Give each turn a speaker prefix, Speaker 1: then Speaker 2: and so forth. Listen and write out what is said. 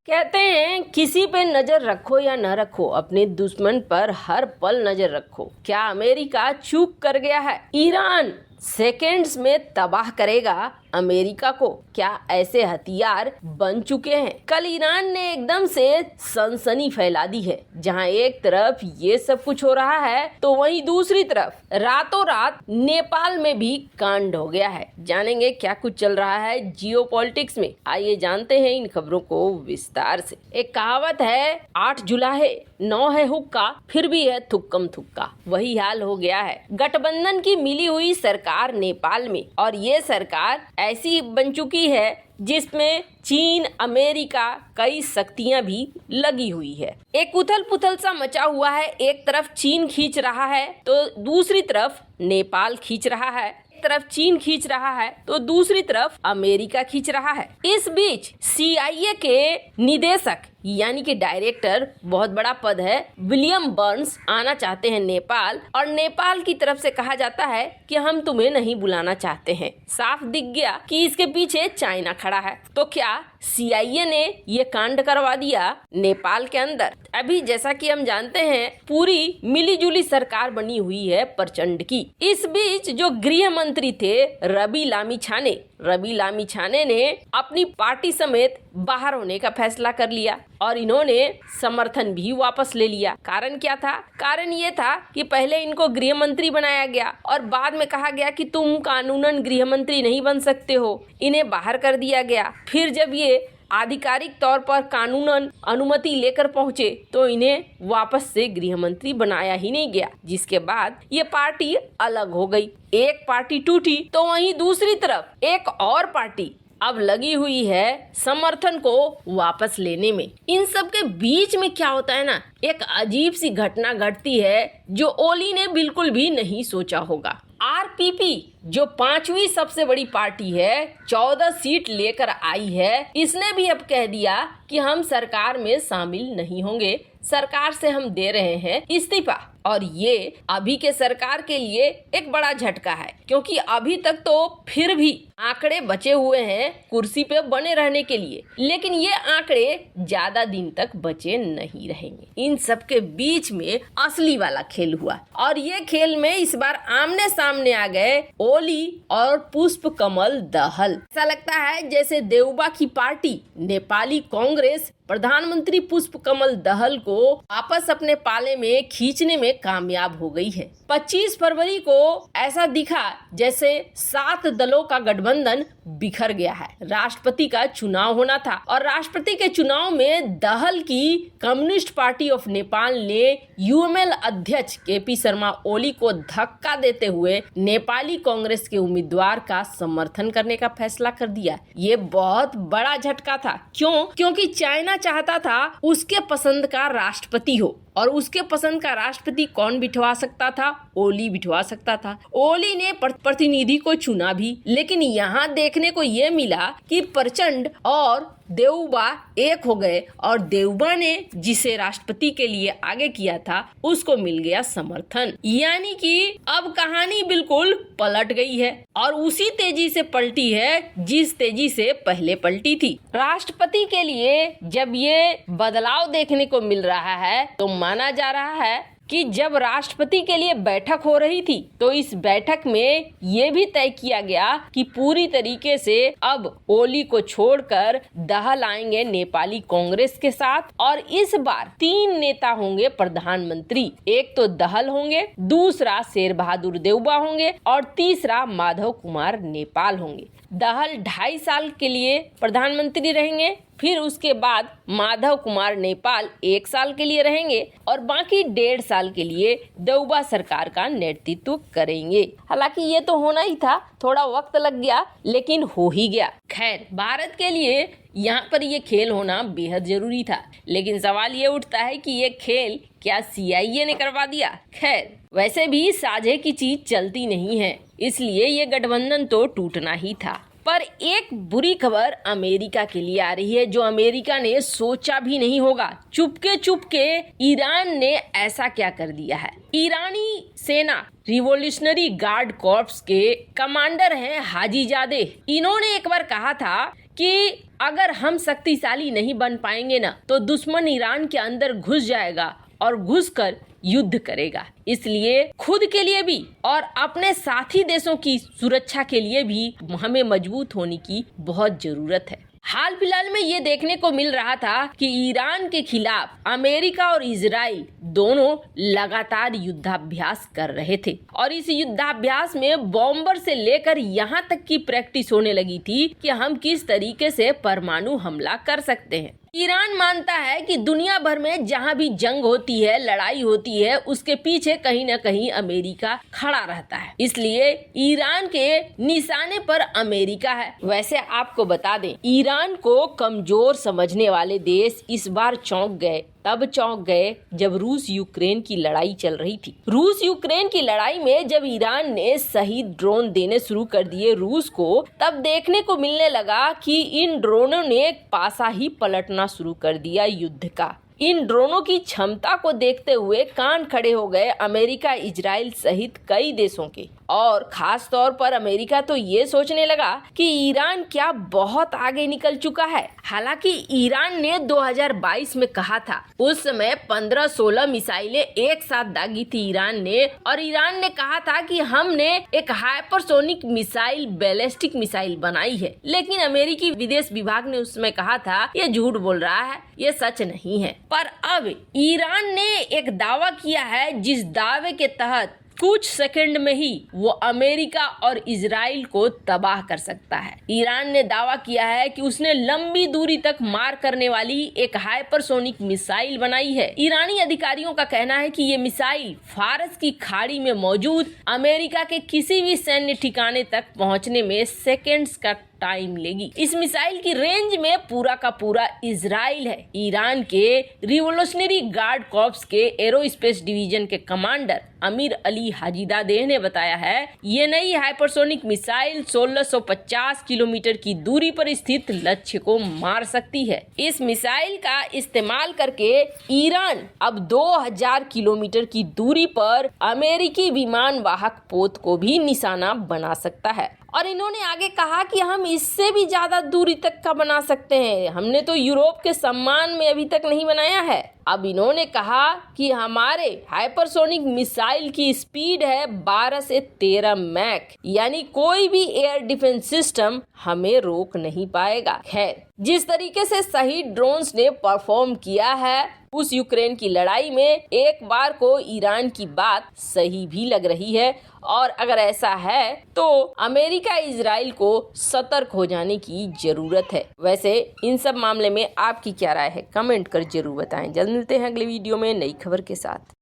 Speaker 1: कहते हैं किसी पे नजर रखो या न रखो, अपने दुश्मन पर हर पल नजर रखो। क्या अमेरिका चूक कर गया है? ईरान सेकेंड्स में तबाह करेगा अमेरिका को। क्या ऐसे हथियार बन चुके हैं? कल ईरान ने एकदम से सनसनी फैला दी है। जहां एक तरफ ये सब कुछ हो रहा है तो वहीं दूसरी तरफ रातों रात नेपाल में भी कांड हो गया है। जानेंगे क्या कुछ चल रहा है जियोपॉलिटिक्स में। आइए जानते हैं इन खबरों को विस्तार से। एक कहावत है, 8 जुलाहे 9 है हुक्का, फिर भी है थुक्कम थुक्का। वही हाल हो गया है गठबंधन की मिली हुई सरकार नेपाल में। और ये सरकार ऐसी बन चुकी है जिसमें चीन, अमेरिका, कई शक्तियां भी लगी हुई है। एक उथल पुथल सा मचा हुआ है। एक तरफ चीन खींच रहा है तो दूसरी तरफ नेपाल खींच रहा है। एक तरफ चीन खींच रहा है तो दूसरी तरफ अमेरिका खींच रहा है। इस बीच CIA के निदेशक यानी कि डायरेक्टर, बहुत बड़ा पद है, विलियम बर्न्स आना चाहते हैं नेपाल। और नेपाल की तरफ से कहा जाता है कि हम तुम्हें नहीं बुलाना चाहते हैं। साफ दिख गया कि इसके पीछे चाइना खड़ा है। तो क्या CIA ने ये कांड करवा दिया नेपाल के अंदर? अभी जैसा कि हम जानते हैं पूरी मिलीजुली सरकार बनी हुई है प्रचंड की। इस बीच जो गृह मंत्री थे रवि लामिछाने ने अपनी पार्टी समेत बाहर होने का फैसला कर लिया और इन्होंने समर्थन भी वापस ले लिया। कारण क्या था? कारण ये था कि पहले इनको गृह मंत्री बनाया गया और बाद में कहा गया कि तुम कानूनन गृह मंत्री नहीं बन सकते हो। इन्हें बाहर कर दिया गया। फिर जब ये आधिकारिक तौर पर कानूनन अनुमति लेकर पहुंचे तो इन्हें वापस से गृह मंत्री बनाया ही नहीं गया, जिसके बाद ये पार्टी अलग हो गई। एक पार्टी टूटी तो वहीं दूसरी तरफ एक और पार्टी अब लगी हुई है समर्थन को वापस लेने में। इन सब के बीच में क्या होता है ना, एक अजीब सी घटना घटती है जो ओली ने बिल्कुल भी नहीं सोचा होगा। RPP जो 5वीं सबसे बड़ी पार्टी है, 14 सीट लेकर आई है, इसने भी अब कह दिया कि हम सरकार में शामिल नहीं होंगे, सरकार से हम दे रहे हैं इस्तीफा। और ये अभी के सरकार के लिए एक बड़ा झटका है, क्योंकि अभी तक तो फिर भी आंकड़े बचे हुए हैं कुर्सी पे बने रहने के लिए, लेकिन ये आंकड़े ज्यादा दिन तक बचे नहीं रहेंगे। इन सब के बीच में असली वाला खेल हुआ और ये खेल में इस बार आमने सामने आ गए ओली और पुष्प कमल दहल। ऐसा लगता है जैसे देउबा की पार्टी नेपाली कांग्रेस प्रधानमंत्री पुष्प कमल दहल को वापस अपने पाले में खींचने में कामयाब हो गई है। 25 फरवरी को ऐसा दिखा जैसे 7 दलों का गठबंधन बिखर गया है। राष्ट्रपति का चुनाव होना था और राष्ट्रपति के चुनाव में दहल की कम्युनिस्ट पार्टी ऑफ नेपाल ने UML अध्यक्ष KP शर्मा ओली को धक्का देते हुए नेपाली कांग्रेस के उम्मीदवार का समर्थन करने का फैसला कर दिया। ये बहुत बड़ा झटका था। क्यों? क्योंकि चाइना चाहता था उसके पसंद का राष्ट्रपति हो और उसके पसंद का राष्ट्रपति कौन बिठवा सकता था? ओली बिठवा सकता था। ओली ने प्रतिनिधि को चुना भी, लेकिन यहाँ देखने को ये मिला कि प्रचंड और देउबा एक हो गए और देउबा ने जिसे राष्ट्रपति के लिए आगे किया था उसको मिल गया समर्थन। यानी कि अब कहानी बिल्कुल पलट गई है और उसी तेजी से पलटी है जिस तेजी से पहले पलटी थी। राष्ट्रपति के लिए जब ये बदलाव देखने को मिल रहा है तो माना जा रहा है कि जब राष्ट्रपति के लिए बैठक हो रही थी तो इस बैठक में ये भी तय किया गया कि पूरी तरीके से अब ओली को छोड़कर दहल आएंगे नेपाली कांग्रेस के साथ और इस बार 3 नेता होंगे प्रधानमंत्री। एक तो दहल होंगे, दूसरा शेर बहादुर देउबा होंगे और तीसरा माधव कुमार नेपाल होंगे। दहल 2.5 साल के लिए प्रधानमंत्री रहेंगे, फिर उसके बाद माधव कुमार नेपाल 1 साल के लिए रहेंगे और बाकी 1.5 साल के लिए देउबा सरकार का नेतृत्व करेंगे। हालांकि ये तो होना ही था, थोड़ा वक्त लग गया लेकिन हो ही गया। खैर, भारत के लिए यहाँ पर ये खेल होना बेहद जरूरी था, लेकिन सवाल ये उठता है कि ये खेल क्या CIA ने करवा दिया? खैर, वैसे भी साझे की चीज चलती नहीं है, इसलिए ये गठबंधन तो टूटना ही था। पर एक बुरी खबर अमेरिका के लिए आ रही है जो अमेरिका ने सोचा भी नहीं होगा। चुपके ईरान ने ऐसा क्या कर दिया है। ईरानी सेना रिवोल्यूशनरी गार्ड कॉर्प्स के कमांडर हैं हाजीजादे। इन्होंने एक बार कहा था कि अगर हम शक्तिशाली नहीं बन पाएंगे ना, तो दुश्मन ईरान के अंदर घुस जाएगा और घुसकर युद्ध करेगा। इसलिए खुद के लिए भी और अपने साथी देशों की सुरक्षा के लिए भी हमें मजबूत होने की बहुत जरूरत है। हाल फिलहाल में ये देखने को मिल रहा था कि ईरान के खिलाफ अमेरिका और इजराइल दोनों लगातार युद्धाभ्यास कर रहे थे और इस युद्धाभ्यास में बॉम्बर से लेकर यहाँ तक की प्रैक्टिस होने लगी थी कि हम किस तरीके से परमाणु हमला कर सकते हैं। ईरान मानता है कि दुनिया भर में जहाँ भी जंग होती है, लड़ाई होती है, उसके पीछे कहीं न कहीं अमेरिका खड़ा रहता है। इसलिए ईरान के निशाने पर अमेरिका है। वैसे आपको बता दें, ईरान को कमजोर समझने वाले देश इस बार चौंक गए। तब चौंक गए जब रूस यूक्रेन की लड़ाई चल रही थी। रूस यूक्रेन की लड़ाई में जब ईरान ने सही ड्रोन देने शुरू कर दिए रूस को, तब देखने को मिलने लगा कि इन ड्रोनों ने पासा ही पलटना शुरू कर दिया युद्ध का। इन ड्रोनों की क्षमता को देखते हुए कान खड़े हो गए अमेरिका, इजराइल सहित कई देशों के। और खास तौर पर अमेरिका तो ये सोचने लगा कि ईरान क्या बहुत आगे निकल चुका है। हालांकि ईरान ने 2022 में कहा था, उस समय 15-16 मिसाइलें एक साथ दागी थी ईरान ने, और ईरान ने कहा था कि हमने एक हाइपरसोनिक मिसाइल, बैलिस्टिक मिसाइल बनाई है। लेकिन अमेरिकी विदेश विभाग ने उस समय कहा था ये झूठ बोल रहा है, ये सच नहीं है। पर अब ईरान ने एक दावा किया है, जिस दावे के तहत कुछ सेकंड में ही वो अमेरिका और इजराइल को तबाह कर सकता है। ईरान ने दावा किया है कि उसने लंबी दूरी तक मार करने वाली एक हाइपरसोनिक मिसाइल बनाई है। ईरानी अधिकारियों का कहना है कि ये मिसाइल फारस की खाड़ी में मौजूद अमेरिका के किसी भी सैन्य ठिकाने तक पहुंचने में सेकेंड्स का टाइम लेगी। इस मिसाइल की रेंज में पूरा का पूरा इजराइल है। ईरान के रिवोल्यूशनरी गार्ड कॉर्प्स के एरोस्पेस डिवीजन के कमांडर अमीर अली हाजीदादेह ने बताया है, ये नई हाइपरसोनिक मिसाइल 1650 किलोमीटर की दूरी पर स्थित लक्ष्य को मार सकती है। इस मिसाइल का इस्तेमाल करके ईरान अब 2000 किलोमीटर की दूरी पर अमेरिकी विमान वाहक पोत को भी निशाना बना सकता है। और इन्होंने आगे कहा कि हम इससे भी ज्यादा दूरी तक का बना सकते हैं। हमने तो यूरोप के सम्मान में अभी तक नहीं बनाया है। अब इन्होंने कहा कि हमारे हाइपरसोनिक मिसाइल की स्पीड है 12 से 13 मैक, यानी कोई भी एयर डिफेंस सिस्टम हमें रोक नहीं पाएगा। खैर, जिस तरीके से सही ड्रोन्स ने परफॉर्म किया है उस यूक्रेन की लड़ाई में, एक बार को ईरान की बात सही भी लग रही है। और अगर ऐसा है तो अमेरिका, इजराइल को सतर्क हो जाने की जरूरत है। वैसे इन सब मामले में आपकी क्या राय है, कमेंट कर जरूर बताएं। जल्द मिलते हैं अगले वीडियो में नई खबर के साथ।